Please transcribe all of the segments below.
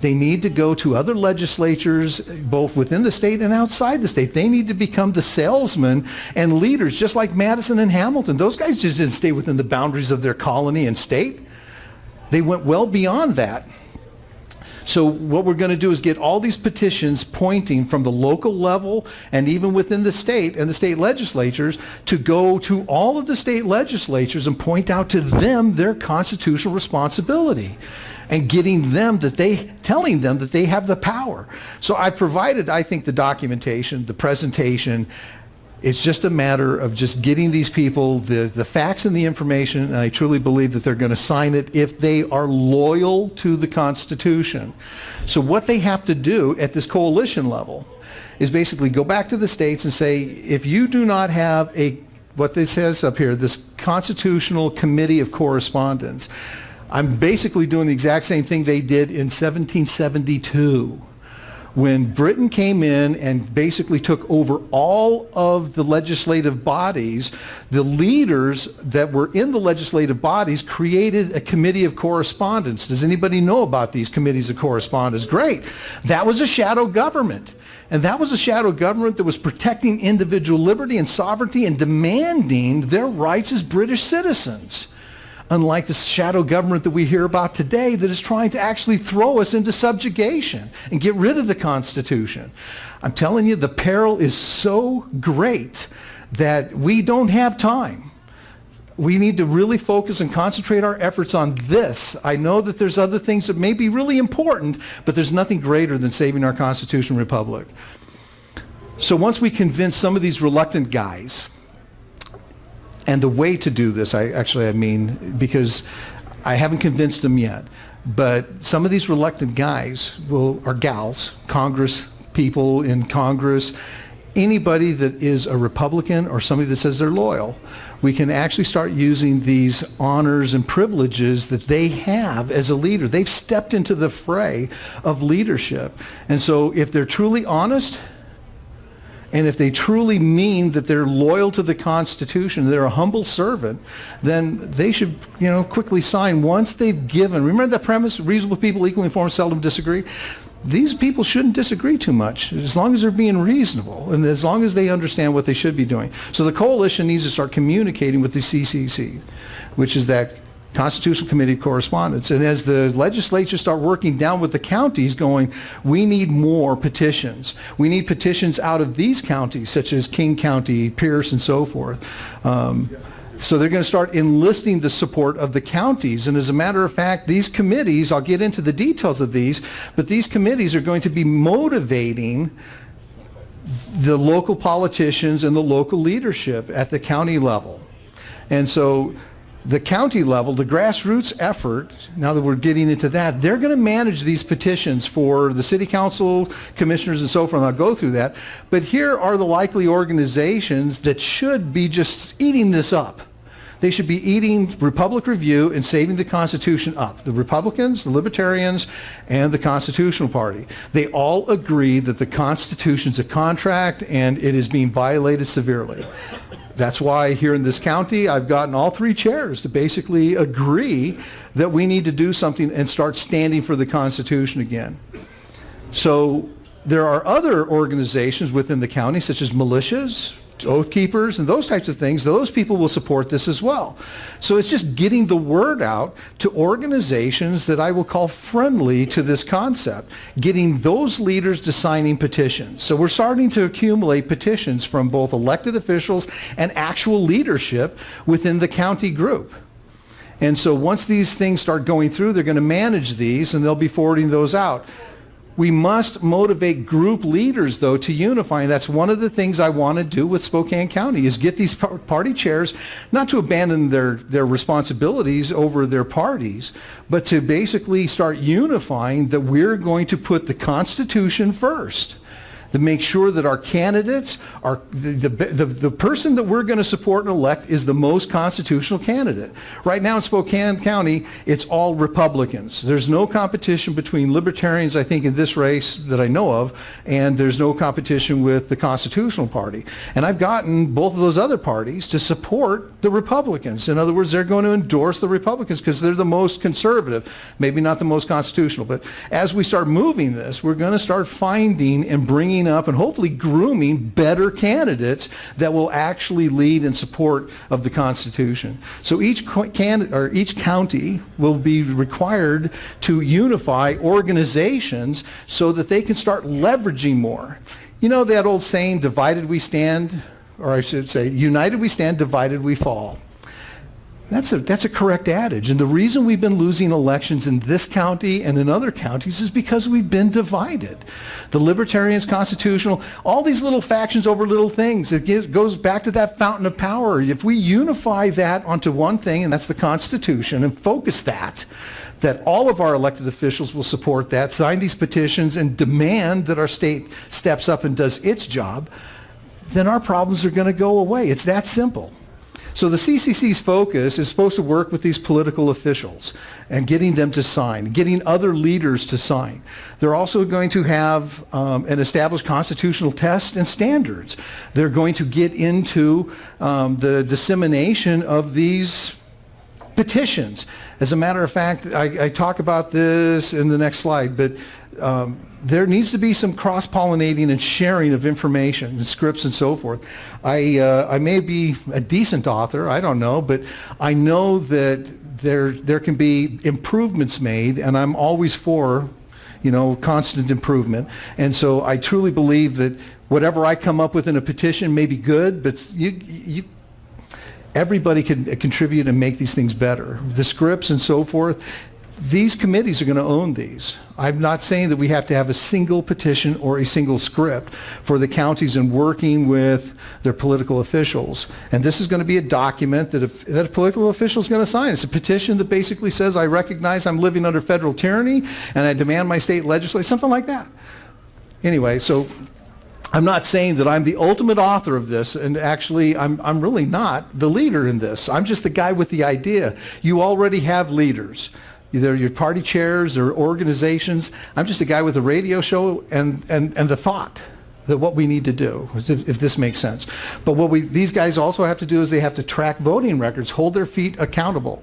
They need to go to other legislatures, both within the state and outside the state. They need to become the salesmen and leaders, just like Madison and Hamilton. Those guys just didn't stay within the boundaries of their colony and state. They went well beyond that. So what we're going to do is get all these petitions pointing from the local level and even within the state and the state legislatures to go to all of the state legislatures and point out to them their constitutional responsibility and getting them telling them that they have the power. So I provided, I think, the documentation, the presentation. It's just a matter of just getting these people the facts and the information, and I truly believe that they're going to sign it if they are loyal to the Constitution. So what they have to do at this coalition level is basically go back to the states and say, if you do not have what this says up here, this Constitutional Committee of Correspondence, I'm basically doing the exact same thing they did in 1772. When Britain came in and basically took over all of the legislative bodies, the leaders that were in the legislative bodies created a committee of correspondence. Does anybody know about these committees of correspondence? Great. That was a shadow government. And that was a shadow government that was protecting individual liberty and sovereignty and demanding their rights as British citizens. Unlike the shadow government that we hear about today that is trying to actually throw us into subjugation and get rid of the Constitution. I'm telling you, the peril is so great that we don't have time. We need to really focus and concentrate our efforts on this. I know that there's other things that may be really important, but there's nothing greater than saving our Constitution Republic. So once we convince some of these reluctant guys, and the way to do this, because I haven't convinced them yet, but some of these reluctant guys or gals, Congress people in Congress, anybody that is a Republican or somebody that says they're loyal, we can actually start using these honors and privileges that they have as a leader. They've stepped into the fray of leadership. And so if they're truly honest, and if they truly mean that they're loyal to the Constitution, they're a humble servant, then they should, quickly sign once they've given. Remember that premise, reasonable people equally informed seldom disagree? These people shouldn't disagree too much, as long as they're being reasonable and as long as they understand what they should be doing. So the coalition needs to start communicating with the CCC, which is that Constitutional Committee of Correspondence. And as the legislatures start working down with the counties going, we need more petitions. We need petitions out of these counties, such as King County, Pierce, and so forth. So they're going to start enlisting the support of the counties. And as a matter of fact, these committees, I'll get into the details of these, but these committees are going to be motivating the local politicians and the local leadership at the county level. And so the county level, the grassroots effort, now that we're getting into that, they're going to manage these petitions for the city council, commissioners, and so forth, and I'll go through that. But here are the likely organizations that should be just eating this up. They should be eating Republic Review and saving the Constitution up. The Republicans, the Libertarians, and the Constitutional Party. They all agree that the Constitution's a contract and it is being violated severely. That's why here in this county, I've gotten all three chairs to basically agree that we need to do something and start standing for the Constitution again. So there are other organizations within the county, such as militias, oath keepers, and those types of things. Those people will support this as well. So it's just getting the word out to organizations that I will call friendly to this concept, getting those leaders to signing petitions. So we're starting to accumulate petitions from both elected officials and actual leadership within the county group. And so once these things start going through, they're going to manage these and they'll be forwarding those out. We must motivate group leaders, though, to unify. And that's one of the things I want to do with Spokane County, is get these party chairs not to abandon their responsibilities over their parties, but to basically start unifying that we're going to put the Constitution first. to make sure that our candidates are, the person that we're going to support and elect is the most constitutional candidate. Right now in Spokane County, it's all Republicans. There's no competition between libertarians, I think, in this race that I know of, and there's no competition with the Constitutional Party. And I've gotten both of those other parties to support the Republicans. In other words, they're going to endorse the Republicans because they're the most conservative, maybe not the most constitutional. But as we start moving this, we're going to start finding and bringing up and hopefully grooming better candidates that will actually lead in support of the Constitution. So each county will be required to unify organizations so that they can start leveraging more. You know that old saying, divided we stand, or I should say, united we stand, divided we fall. That's a correct adage. And the reason we've been losing elections in this county and in other counties is because we've been divided. The Libertarians, Constitutional, all these little factions over little things. It goes back to that fountain of power. If we unify that onto one thing, and that's the Constitution, and focus that all of our elected officials will support that, sign these petitions, and demand that our state steps up and does its job, then our problems are going to go away. It's that simple. So the CCC's focus is supposed to work with these political officials and getting them to sign, getting other leaders to sign. They're also going to have an established constitutional test and standards. They're going to get into the dissemination of these petitions. As a matter of fact, I talk about this in the next slide, but there needs to be some cross-pollinating and sharing of information and scripts and so forth. I may be a decent author, I don't know, but I know that there can be improvements made, and I'm always for, constant improvement. And so I truly believe that whatever I come up with in a petition may be good, but everybody can contribute and make these things better. The scripts and so forth, these committees are going to own these. I'm not saying that we have to have a single petition or a single script for the counties in working with their political officials. And this is going to be a document that a political official is going to sign. It's a petition that basically says, I recognize I'm living under federal tyranny and I demand my state legislate, something like that. Anyway, so I'm not saying that I'm the ultimate author of this, and actually I'm really not the leader in this. I'm just the guy with the idea. You already have leaders. Either your party chairs or organizations. I'm just a guy with a radio show and the thought that what we need to do, if this makes sense. But what these guys also have to do is they have to track voting records, hold their feet accountable.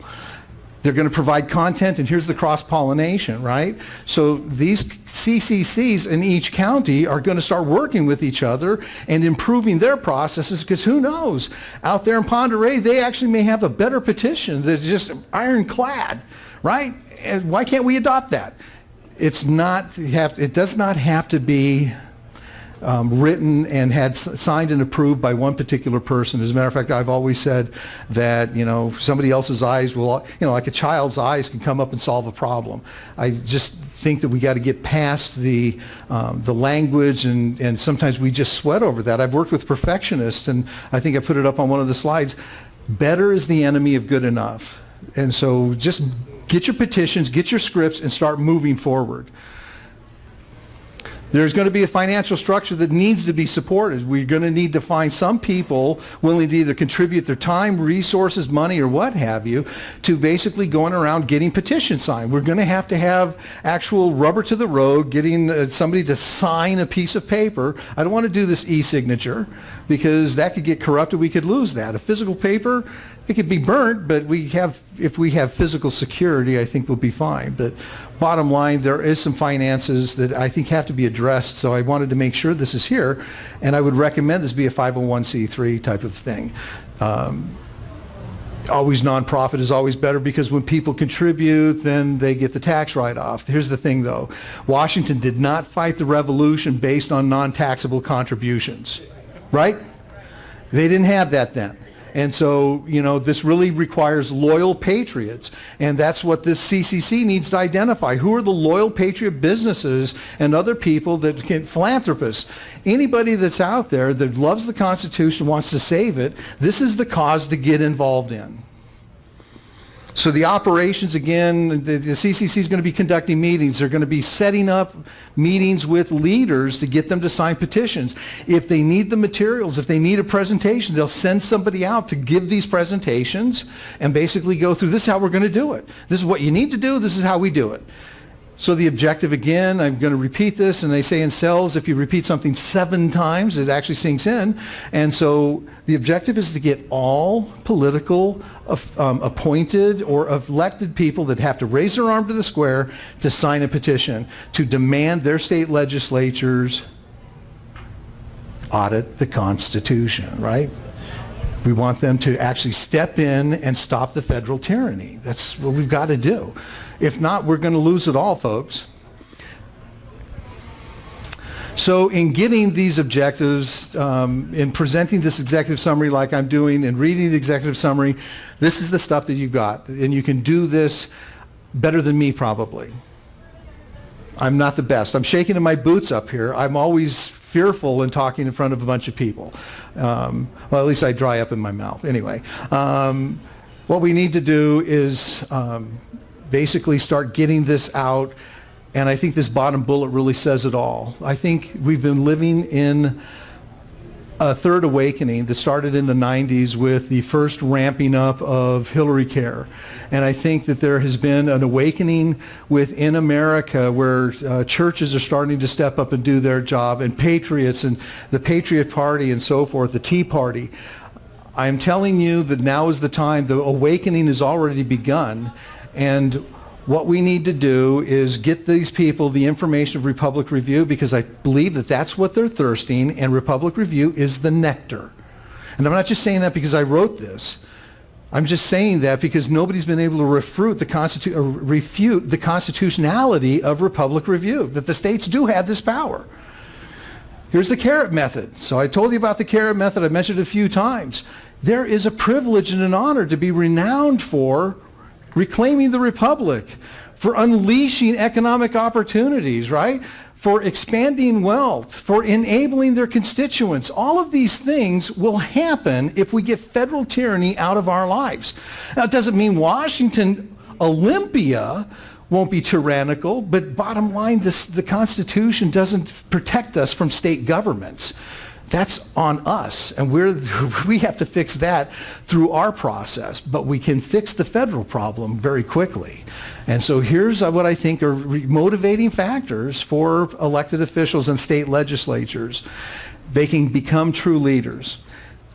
They're going to provide content, and here's the cross-pollination, right? So these CCCs in each county are going to start working with each other and improving their processes, because who knows? Out there in Ponderay, they actually may have a better petition that's just ironclad, right? And why can't we adopt that? It does not have to be written and signed and approved by one particular person. As a matter of fact, I've always said that, somebody else's eyes will, like a child's eyes can come up and solve a problem. I just think that we got to get past the language, and sometimes we just sweat over that. I've worked with perfectionists, and I think I put it up on one of the slides. Better is the enemy of good enough. And so just get your petitions, get your scripts, and start moving forward. There's going to be a financial structure that needs to be supported. We're going to need to find some people willing to either contribute their time, resources, money, or what have you, to basically going around getting petitions signed. We're going to have actual rubber to the road, getting somebody to sign a piece of paper. I don't want to do this e-signature because that could get corrupted. We could lose that. A physical paper, it could be burnt, but if we have physical security, I think we'll be fine. But bottom line, there is some finances that I think have to be addressed, so I wanted to make sure this is here, and I would recommend this be a 501c3 type of thing. Always nonprofit is always better, because when people contribute, then they get the tax write-off. Here's the thing, though. Washington did not fight the revolution based on non-taxable contributions, right? They didn't have that then. And so, this really requires loyal patriots. And that's what this CCC needs to identify. Who are the loyal patriot businesses and other people that can, philanthropists, anybody that's out there that loves the Constitution, wants to save it, this is the cause to get involved in. So the operations, again, the CCC is going to be conducting meetings. They're going to be setting up meetings with leaders to get them to sign petitions. If they need the materials, if they need a presentation, they'll send somebody out to give these presentations and basically go through, this is how we're going to do it. This is what you need to do. This is how we do it. So the objective, again, I'm going to repeat this, and they say in cells, if you repeat something 7 times, it actually sinks in. And so the objective is to get all political appointed or elected people that have to raise their arm to the square to sign a petition to demand their state legislatures audit the Constitution, right? We want them to actually step in and stop the federal tyranny. That's what we've got to do. If not, we're going to lose it all, folks. So in getting these objectives, in presenting this executive summary like I'm doing and reading the executive summary, this is the stuff that you've got. And you can do this better than me, probably. I'm not the best. I'm shaking in my boots up here. I'm always fearful in talking in front of a bunch of people. Well, at least I dry up in my mouth. Anyway, what we need to do is basically start getting this out, and I think this bottom bullet really says it all. I think we've been living in a third awakening that started in the 90s with the first ramping up of Hillary Care. And I think that there has been an awakening within America where churches are starting to step up and do their job, and patriots and the Patriot Party and so forth, the Tea Party. I'm telling you that now is the time. The awakening has already begun. And what we need to do is get these people the information of Republic Review, because I believe that that's what they're thirsting, and Republic Review is the nectar. And I'm not just saying that because I wrote this. I'm just saying that because nobody's been able to refute the constitutionality of Republic Review, that the states do have this power. Here's the carrot method. So I told you about the carrot method. I mentioned it a few times. There is a privilege and an honor to be renowned for reclaiming the republic, for unleashing economic opportunities, right? For expanding wealth, for enabling their constituents. All of these things will happen if we get federal tyranny out of our lives. Now, it doesn't mean Washington, Olympia won't be tyrannical, but bottom line, the Constitution doesn't protect us from state governments. That's on us, and we have to fix that through our process, but we can fix the federal problem very quickly. And so here's what I think are motivating factors for elected officials and state legislatures. They can become true leaders.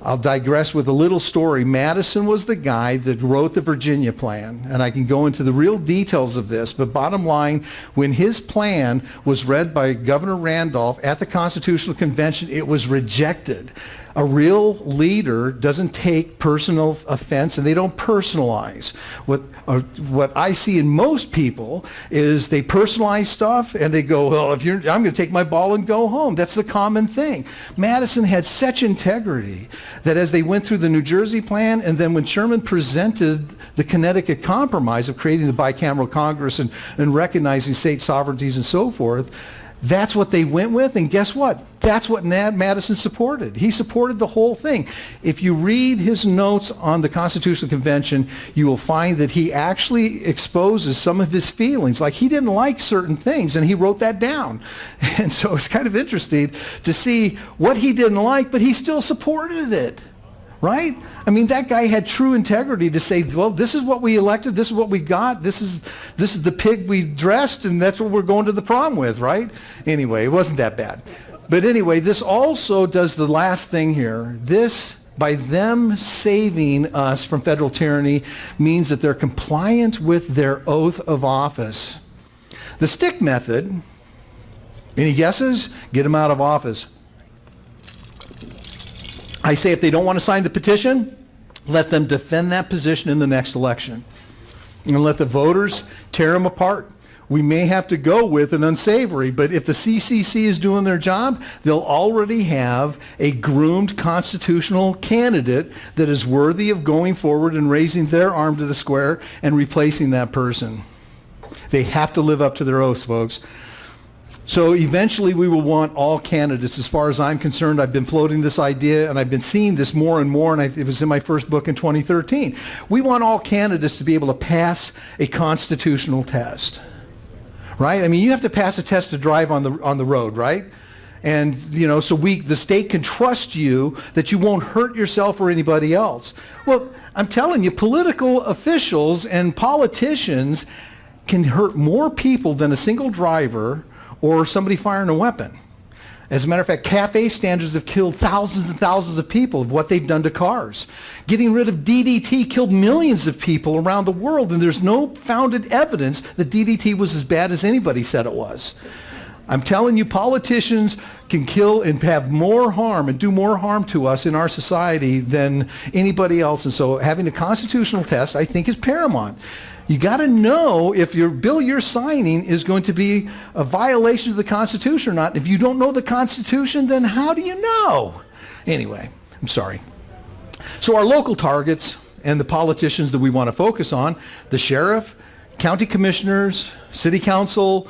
I'll digress with a little story. Madison was the guy that wrote the Virginia plan, and I can go into the real details of this, but bottom line, when his plan was read by Governor Randolph at the Constitutional Convention, it was rejected. A real leader doesn't take personal offense, and they don't personalize. What I see in most people is they personalize stuff and they go, well, I'm going to take my ball and go home. That's the common thing. Madison had such integrity that as they went through the New Jersey plan, and then when Sherman presented the Connecticut Compromise of creating the bicameral Congress and recognizing state sovereignties and so forth, that's what they went with, and guess what? That's what Madison supported. He supported the whole thing. If you read his notes on the Constitutional Convention, you will find that he actually exposes some of his feelings. Like, he didn't like certain things, and he wrote that down. And so it's kind of interesting to see what he didn't like, but he still supported it. Right? I mean, that guy had true integrity to say, well, this is what we elected, this is what we got, this is the pig we dressed, and that's what we're going to the prom with, right? Anyway, it wasn't that bad. But anyway, this also does the last thing here. This, by them saving us from federal tyranny, means that they're compliant with their oath of office. The stick method, any guesses? Get them out of office. I say if they don't want to sign the petition, let them defend that position in the next election. And let the voters tear them apart. We may have to go with an unsavory, but if the CCC is doing their job, they'll already have a groomed constitutional candidate that is worthy of going forward and raising their arm to the square and replacing that person. They have to live up to their oaths, folks. So eventually we will want all candidates. As far as I'm concerned, I've been floating this idea, and I've been seeing this more and more, and it was in my first book in 2013. We want all candidates to be able to pass a constitutional test, right? I mean, you have to pass a test to drive on the road, right? And, so the state can trust you that you won't hurt yourself or anybody else. Well, I'm telling you, political officials and politicians can hurt more people than a single driver or somebody firing a weapon. As a matter of fact, cafe standards have killed thousands and thousands of people of what they've done to cars. Getting rid of DDT killed millions of people around the world, and there's no founded evidence that DDT was as bad as anybody said it was. I'm telling you, politicians can kill and have more harm and do more harm to us in our society than anybody else. And so having a constitutional test, I think, is paramount. You got to know if your bill you're signing is going to be a violation of the Constitution or not. If you don't know the Constitution, then how do you know? Anyway, I'm sorry. So our local targets and the politicians that we want to focus on, the sheriff, county commissioners, city council,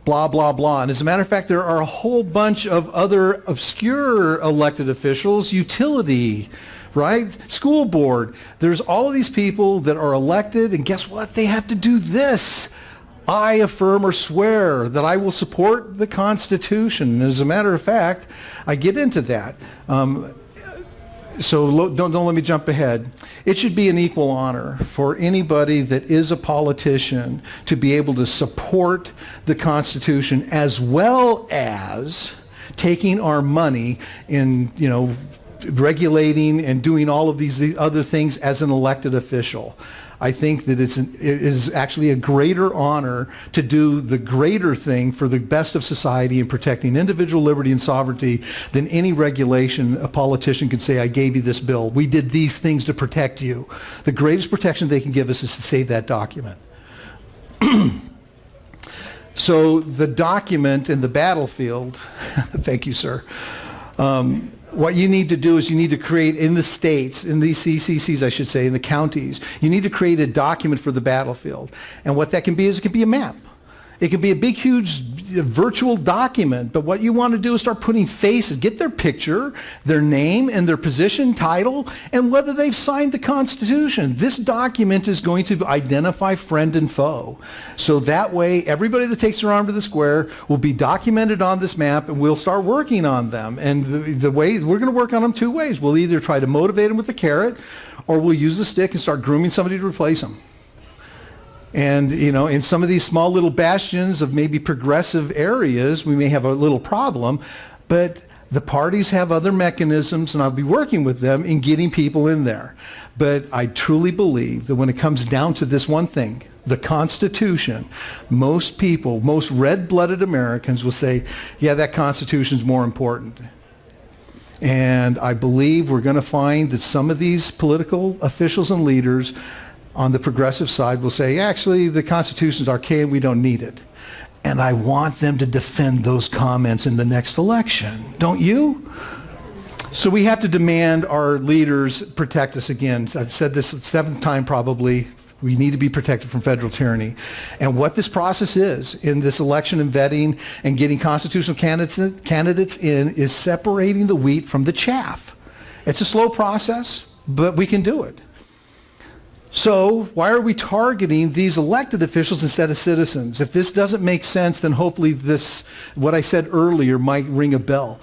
blah, blah, blah. And as a matter of fact, there are a whole bunch of other obscure elected officials, utility, right? School board. There's all of these people that are elected, and guess what? They have to do this. I affirm or swear that I will support the Constitution. As a matter of fact, I get into that. So don't let me jump ahead. It should be an equal honor for anybody that is a politician to be able to support the Constitution as well as taking our money in, regulating and doing all of these other things as an elected official. I think that it is actually a greater honor to do the greater thing for the best of society in protecting individual liberty and sovereignty than any regulation a politician could say, I gave you this bill. We did these things to protect you. The greatest protection they can give us is to save that document. So the document in the battlefield, thank you, sir. What you need to do is you need to create in the states, in these CCCs, I should say, in the counties, you need to create a document for the battlefield. And what that can be is it can be a map. It can be a big, huge virtual document, but what you want to do is start putting faces, get their picture, their name, and their position, title, and whether they've signed the Constitution. This document is going to identify friend and foe. So that way, everybody that takes their arm to the square will be documented on this map, and we'll start working on them. And the ways, we're going to work on them two ways. We'll either try to motivate them with a carrot, or we'll use the stick and start grooming somebody to replace them. And, in some of these small little bastions of maybe progressive areas, we may have a little problem, but the parties have other mechanisms, and I'll be working with them in getting people in there. But I truly believe that when it comes down to this one thing, the Constitution, most people, most red-blooded Americans will say, yeah, that Constitution's more important. And I believe we're going to find that some of these political officials and leaders on the progressive side will say, actually, the Constitution's archaic, we don't need it. And I want them to defend those comments in the next election. Don't you? So we have to demand our leaders protect us again. I've said this the seventh time probably. We need to be protected from federal tyranny. And what this process is in this election and vetting and getting constitutional candidates in is separating the wheat from the chaff. It's a slow process, but we can do it. So why are we targeting these elected officials instead of citizens? If this doesn't make sense, then hopefully this, what I said earlier, might ring a bell.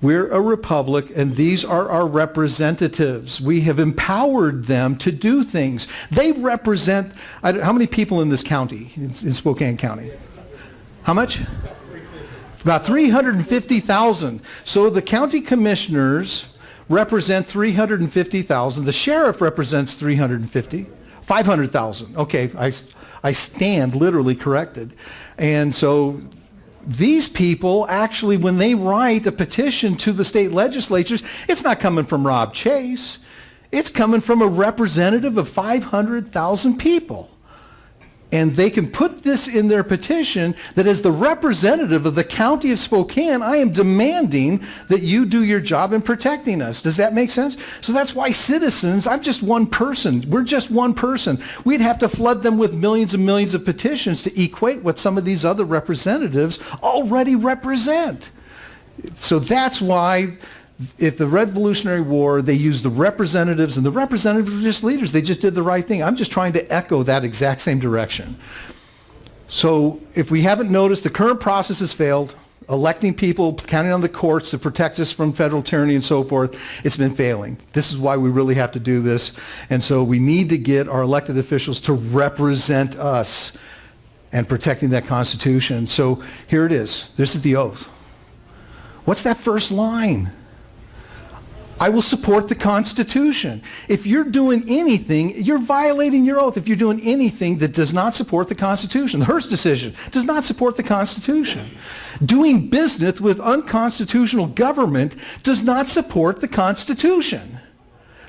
We're a republic, and these are our representatives. We have empowered them to do things. They represent, how many people in this county, in Spokane County? How much? About 350,000. So the county commissioners represent 350,000. The sheriff represents 500,000. Okay, I stand literally corrected. And so these people actually, when they write a petition to the state legislatures, it's not coming from Rob Chase. It's coming from a representative of 500,000 people. And they can put this in their petition that as the representative of the county of Spokane, I am demanding that you do your job in protecting us. Does that make sense? So that's why citizens, I'm just one person. We're just one person. We'd have to flood them with millions and millions of petitions to equate what some of these other representatives already represent. So that's why at the Revolutionary War, they used the representatives, and the representatives were just leaders. They just did the right thing. I'm just trying to echo that exact same direction. So if we haven't noticed, the current process has failed. Electing people, counting on the courts to protect us from federal tyranny and so forth, it's been failing. This is why we really have to do this. And so we need to get our elected officials to represent us and protecting that Constitution. So here it is. This is the oath. What's that first line? I will support the Constitution. If you're doing anything, you're violating your oath. If you're doing anything that does not support the Constitution. The Hearst decision does not support the Constitution. Doing business with unconstitutional government does not support the Constitution.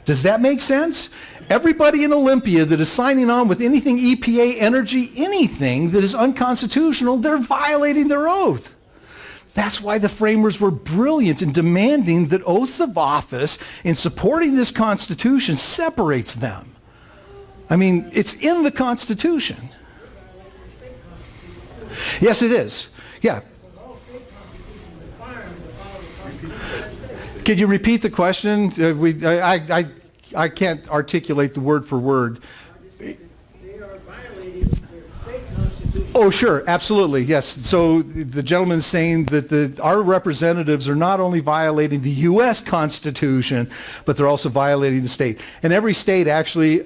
Does that make sense? Everybody in Olympia that is signing on with anything EPA, energy, anything that is unconstitutional, they're violating their oath. That's why the framers were brilliant in demanding that oaths of office in supporting this Constitution separates them. I mean, it's in the Constitution. Yes, it is. Yeah. Could you repeat the question? I can't articulate the word for word. Oh, sure, absolutely, yes. So the gentleman's saying that our representatives are not only violating the U.S. Constitution, but they're also violating the state. And every state actually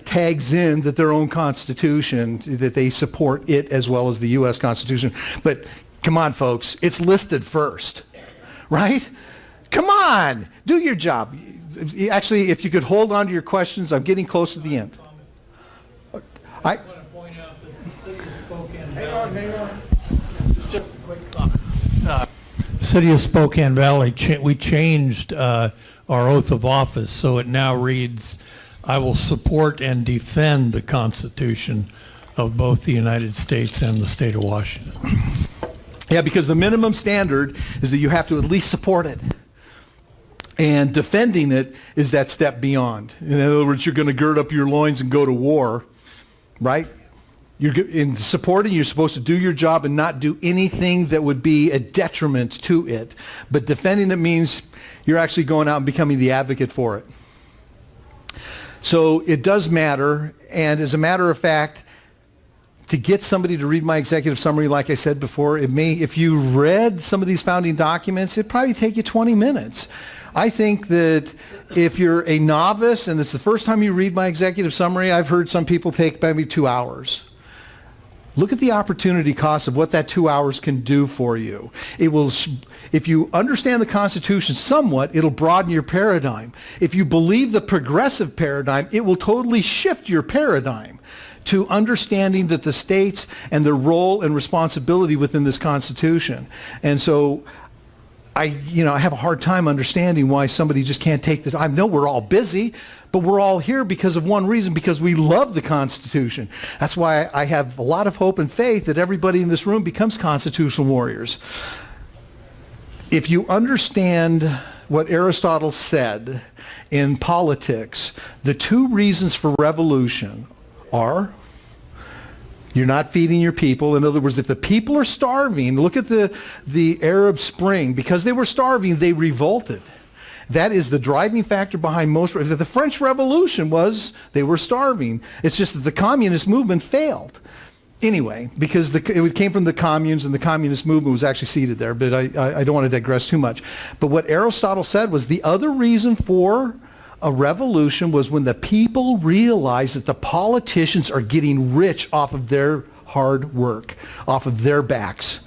tags in that their own Constitution, that they support it as well as the U.S. Constitution. But come on, folks, it's listed first, right? Come on, do your job. Actually, if you could hold on to your questions, I'm getting close to the end. Hang on. Just a quick thought. City of Spokane Valley, we changed our oath of office, so it now reads, I will support and defend the Constitution of both the United States and the state of Washington. Yeah, because the minimum standard is that you have to at least support it. And defending it is that step beyond. In other words, you're going to gird up your loins and go to war, right? In supporting, you're supposed to do your job and not do anything that would be a detriment to it. But defending it means you're actually going out and becoming the advocate for it. So it does matter. And as a matter of fact, to get somebody to read my executive summary, like I said before, if you read some of these founding documents, it'd probably take you 20 minutes. I think that if you're a novice and it's the first time you read my executive summary, I've heard some people take maybe 2 hours. Look at the opportunity cost of what that 2 hours can do for you. It will, if you understand the Constitution somewhat, it'll broaden your paradigm. If you believe the progressive paradigm, it will totally shift your paradigm to understanding that the states and their role and responsibility within this Constitution. And so I have a hard time understanding why somebody just can't take the time. I know we're all busy, but we're all here because of one reason, because we love the Constitution. That's why I have a lot of hope and faith that everybody in this room becomes constitutional warriors. If you understand what Aristotle said in politics, the two reasons for revolution are you're not feeding your people. In other words, if the people are starving, look at the Arab Spring. Because they were starving, they revolted. That is the driving factor behind most. The French Revolution was they were starving. It's just that the communist movement failed. Anyway, because it came from the communes, and the communist movement was actually seated there. But I don't want to digress too much. But what Aristotle said was the other reason for a revolution was when the people realized that the politicians are getting rich off of their hard work, off of their backs.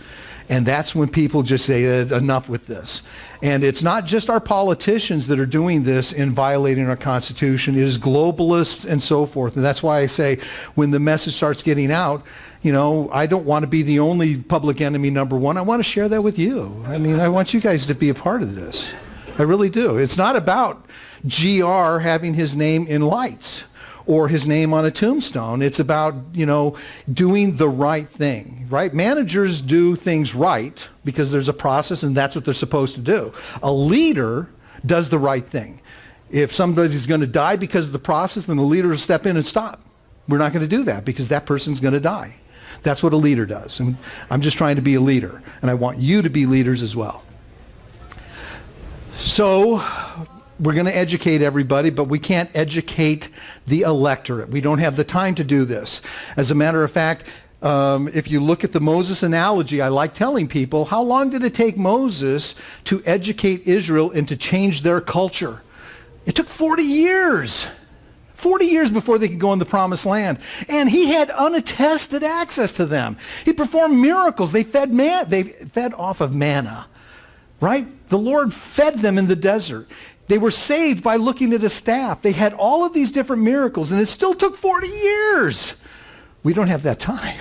And that's when people just say, enough with this. And it's not just our politicians that are doing this in violating our Constitution. It is globalists and so forth. And that's why I say when the message starts getting out, I don't want to be the only public enemy number one. I want to share that with you. I mean, I want you guys to be a part of this. I really do. It's not about GR having his name in lights or his name on a tombstone. It's about, doing the right thing, right? Managers do things right because there's a process and that's what they're supposed to do. A leader does the right thing. If somebody's going to die because of the process, then the leader will step in and stop. We're not going to do that because that person's going to die. That's what a leader does. And I'm just trying to be a leader, and I want you to be leaders as well. So we're going to educate everybody, but we can't educate the electorate. We don't have the time to do this. As a matter of fact, if you look at the Moses analogy, I like telling people, how long did it take Moses to educate Israel and to change their culture? It took 40 years. 40 years before they could go in the promised land. And he had unattested access to them. He performed miracles. They fed off of manna, right? The Lord fed them in the desert. They were saved by looking at a staff. They had all of these different miracles, and it still took 40 years. We don't have that time,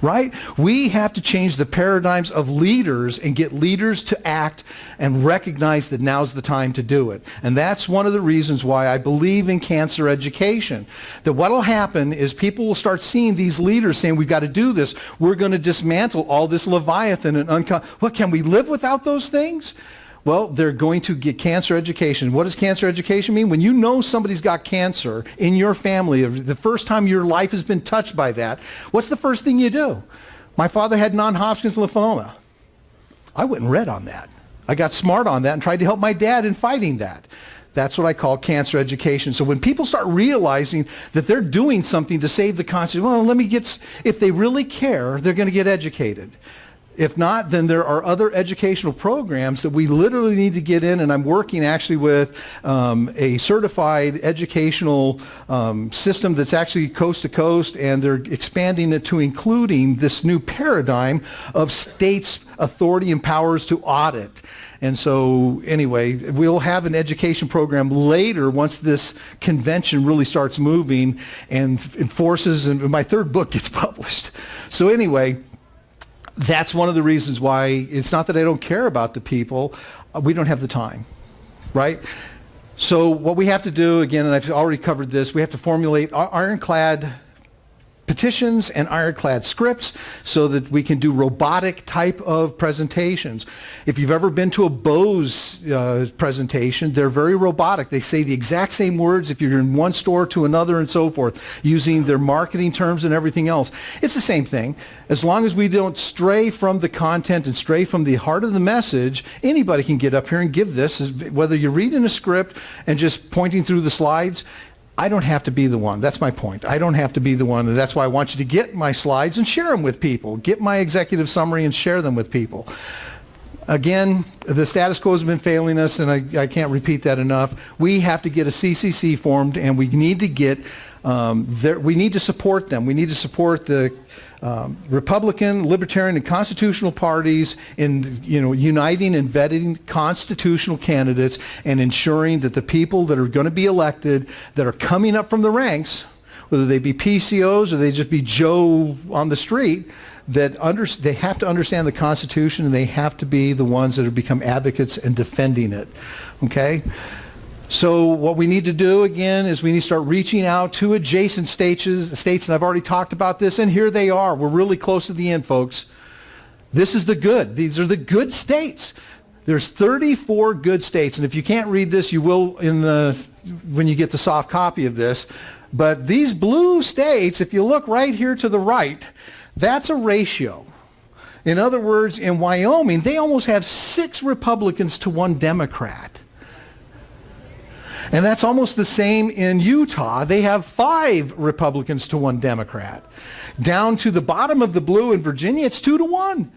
right? We have to change the paradigms of leaders and get leaders to act and recognize that now's the time to do it. And that's one of the reasons why I believe in cancer education. That what will happen is people will start seeing these leaders saying, we've got to do this. We're going to dismantle all this Leviathan and can we live without those things? Well, they're going to get cancer education. What does cancer education mean? When you know somebody's got cancer in your family, the first time your life has been touched by that, what's the first thing you do? My father had non-Hodgkin's lymphoma. I went and read on that. I got smart on that and tried to help my dad in fighting that. That's what I call cancer education. So when people start realizing that they're doing something to save the concept, if they really care, they're going to get educated. If not, then there are other educational programs that we literally need to get in, and I'm working actually with a certified educational system that's actually coast to coast, and they're expanding it to including this new paradigm of states' authority and powers to audit. And so anyway, we'll have an education program later once this convention really starts moving and enforces, and my third book gets published. So anyway, that's one of the reasons why it's not that I don't care about the people. We don't have the time, right? So what we have to do, again, and I've already covered this, we have to formulate ironclad petitions and ironclad scripts so that we can do robotic type of presentations. If you've ever been to a Bose presentation, they're very robotic. They say the exact same words if you're in one store to another and so forth, using their marketing terms and everything else. It's the same thing. As long as we don't stray from the content and stray from the heart of the message, anybody can get up here and give this, whether you're reading a script and just pointing through the slides. I don't have to be the one. That's my point. I don't have to be the one. And that's why I want you to get my slides and share them with people. Get my executive summary and share them with people. Again, the status quo has been failing us, and I can't repeat that enough. We have to get a CCC formed, and we need to get we need to support them. We need to support the Republican, Libertarian, and constitutional parties in uniting and vetting constitutional candidates and ensuring that the people that are going to be elected, that are coming up from the ranks, whether they be PCOs or they just be Joe on the street, that they have to understand the Constitution, and they have to be the ones that have become advocates and defending it. Okay? So what we need to do, again, is we need to start reaching out to adjacent states, and I've already talked about this, and here they are. We're really close to the end, folks. This is the good. These are the good states. There's 34 good states, and if you can't read this, you will when you get the soft copy of this. But these blue states, if you look right here to the right, that's a ratio. In other words, in Wyoming, they almost have 6 Republicans to 1 Democrat. And that's almost the same in Utah. They have 5 Republicans to 1 Democrat. Down to the bottom of the blue in Virginia, it's 2 to 1.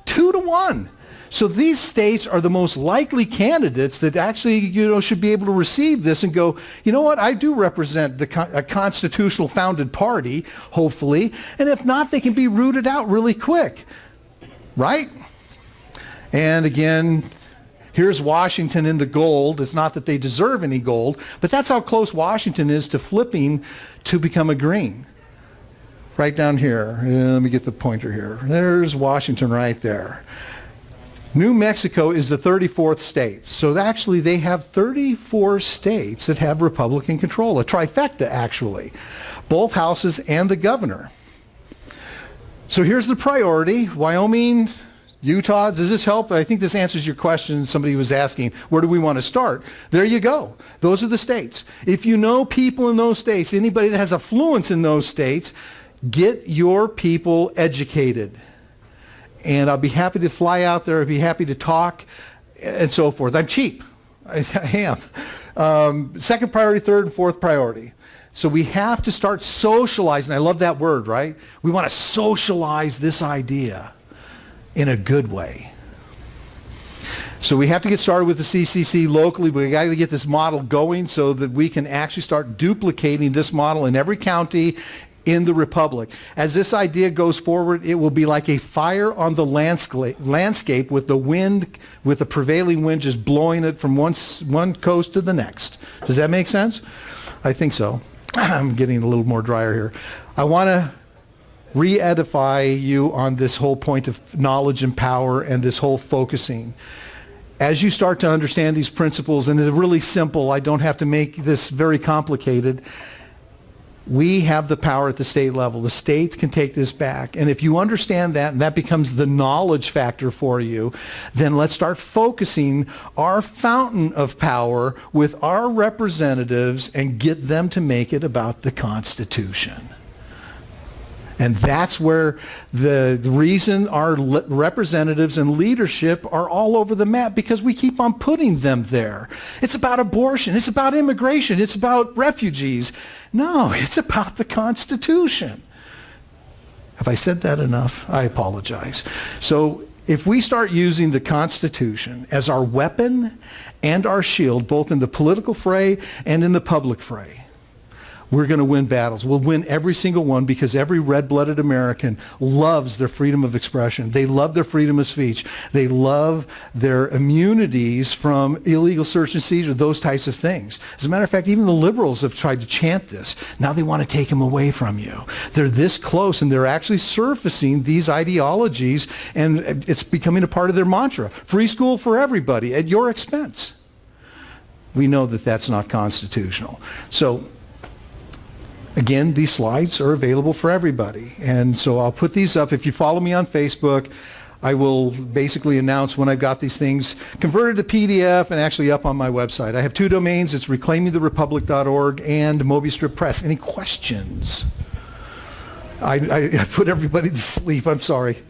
2 to 1. So these states are the most likely candidates that actually, should be able to receive this and go, you know what, I do represent a constitutional founded party, hopefully. And if not, they can be rooted out really quick. Right? And again, here's Washington in the gold. It's not that they deserve any gold, but that's how close Washington is to flipping to become a green. Right down here. Let me get the pointer here. There's Washington right there. New Mexico is the 34th state. So actually they have 34 states that have Republican control, a trifecta actually, both houses and the governor. So here's the priority: Wyoming, Utah. Does this help? I think this answers your question. Somebody was asking, where do we want to start? There you go. Those are the states. If you know people in those states, anybody that has affluence in those states, get your people educated. And I'll be happy to fly out there. I'll be happy to talk and so forth. I'm cheap. I am. Second priority, third, and fourth priority. So we have to start socializing. I love that word, right? We want to socialize this idea in a good way. So we have to get started with the CCC locally. We got to get this model going so that we can actually start duplicating this model in every county in the Republic. As this idea goes forward, it will be like a fire on the landscape with the wind, with the prevailing wind just blowing it from one coast to the next. Does that make sense? I think so. I'm getting a little more drier here. I want to re-edify you on this whole point of knowledge and power and this whole focusing. As you start to understand these principles, and it's really simple, I don't have to make this very complicated, we have the power at the state level. The states can take this back. And if you understand that, and that becomes the knowledge factor for you, then let's start focusing our fountain of power with our representatives and get them to make it about the Constitution. And that's where the reason our representatives and leadership are all over the map, because we keep on putting them there. It's about abortion. It's about immigration. It's about refugees. No, it's about the Constitution. Have I said that enough? I apologize. So if we start using the Constitution as our weapon and our shield, both in the political fray and in the public fray, we're going to win battles. We'll win every single one, because every red-blooded American loves their freedom of expression. They love their freedom of speech. They love their immunities from illegal search and seizure, those types of things. As a matter of fact, even the liberals have tried to chant this. Now they want to take them away from you. They're this close, and they're actually surfacing these ideologies, and it's becoming a part of their mantra. Free school for everybody at your expense. We know that that's not constitutional. So again, these slides are available for everybody. And so I'll put these up. If you follow me on Facebook, I will basically announce when I've got these things converted to PDF and actually up on my website. I have two domains. It's reclaimingtherepublic.org and Mobley Strip Press. Any questions? I put everybody to sleep. I'm sorry.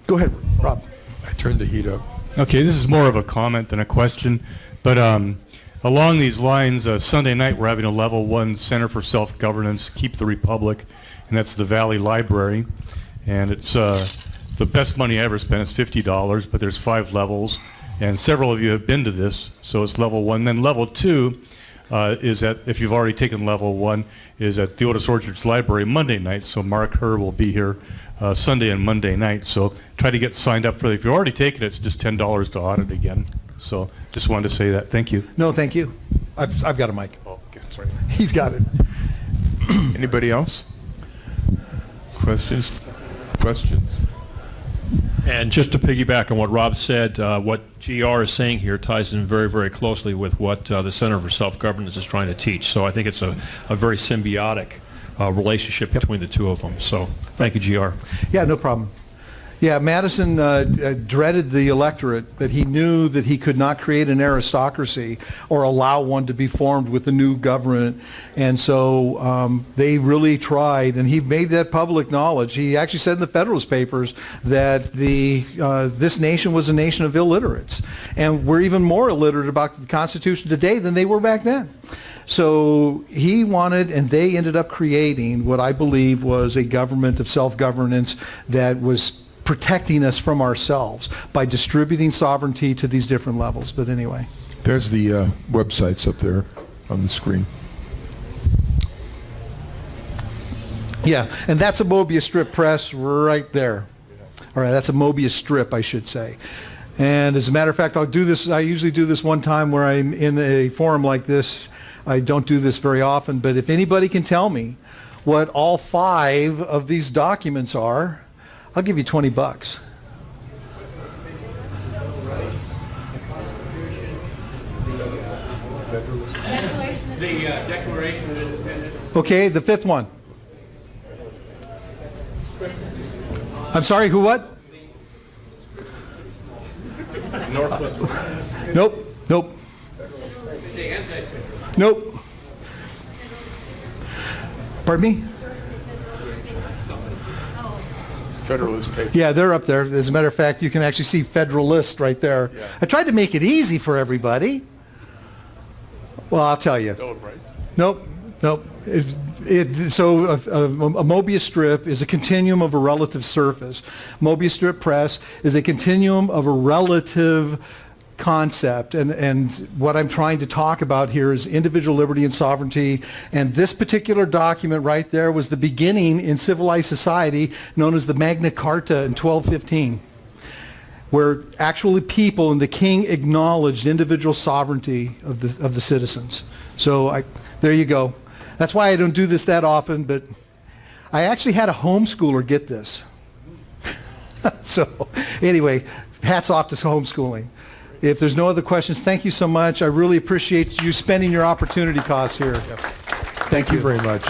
Go ahead, Rob. I turned the heat up. Okay, this is more of a comment than a question, but along these lines, Sunday night we're having a Level 1 Center for Self-Governance, Keep the Republic, and that's the Valley Library. And it's the best money I ever spent is $50, but there's 5 levels, and several of you have been to this, so it's Level 1. Then Level 2 is at, if you've already taken Level 1, is at the Otis Orchards Library Monday night, so Mark Herr will be here Sunday and Monday night, so try to get signed up for it. If you've already taken it, it's just $10 to audit again. So just wanted to say that. Thank you. No, thank you. I've got a mic. Oh, okay, sorry. He's got it. Anybody else? Questions? And just to piggyback on what Rob said, what GR is saying here ties in very, very closely with what the Center for Self-Governance is trying to teach. So I think it's a very symbiotic relationship between the two of them. So thank you, GR. Yeah, no problem. Yeah, Madison dreaded the electorate, but he knew that he could not create an aristocracy or allow one to be formed with the new government. And so they really tried, and he made that public knowledge. He actually said in the Federalist Papers that this nation was a nation of illiterates. And we're even more illiterate about the Constitution today than they were back then. So he wanted, and they ended up creating what I believe was a government of self-governance that was protecting us from ourselves by distributing sovereignty to these different levels. But anyway. There's the websites up there on the screen. Yeah, and that's a Mobius strip press right there. All right, that's a Mobius strip, I should say. And as a matter of fact, I'll do this, I usually do this one time where I'm in a forum like this. I don't do this very often, but if anybody can tell me what all 5 of these documents are, I'll give you $20. the Declaration of Independence. Okay, the fifth one. I'm sorry, who what? Northwest. Nope, nope. Nope. Pardon me? Federalist paper. Yeah, they're up there. As a matter of fact, you can actually see Federalist right there. Yeah. I tried to make it easy for everybody. Well, I'll tell you. Bill of Rights. Nope, nope. So a Mobius strip is a continuum of a relative surface. Mobius strip press is a continuum of a relative concept. And what I'm trying to talk about here is individual liberty and sovereignty. And this particular document right there was the beginning in civilized society known as the Magna Carta in 1215, where actually people and the king acknowledged individual sovereignty of the citizens. So there you go. That's why I don't do this that often, but I actually had a homeschooler get this. So anyway, hats off to homeschooling. If there's no other questions, thank you so much. I really appreciate you spending your opportunity cost here. Thank you Very much.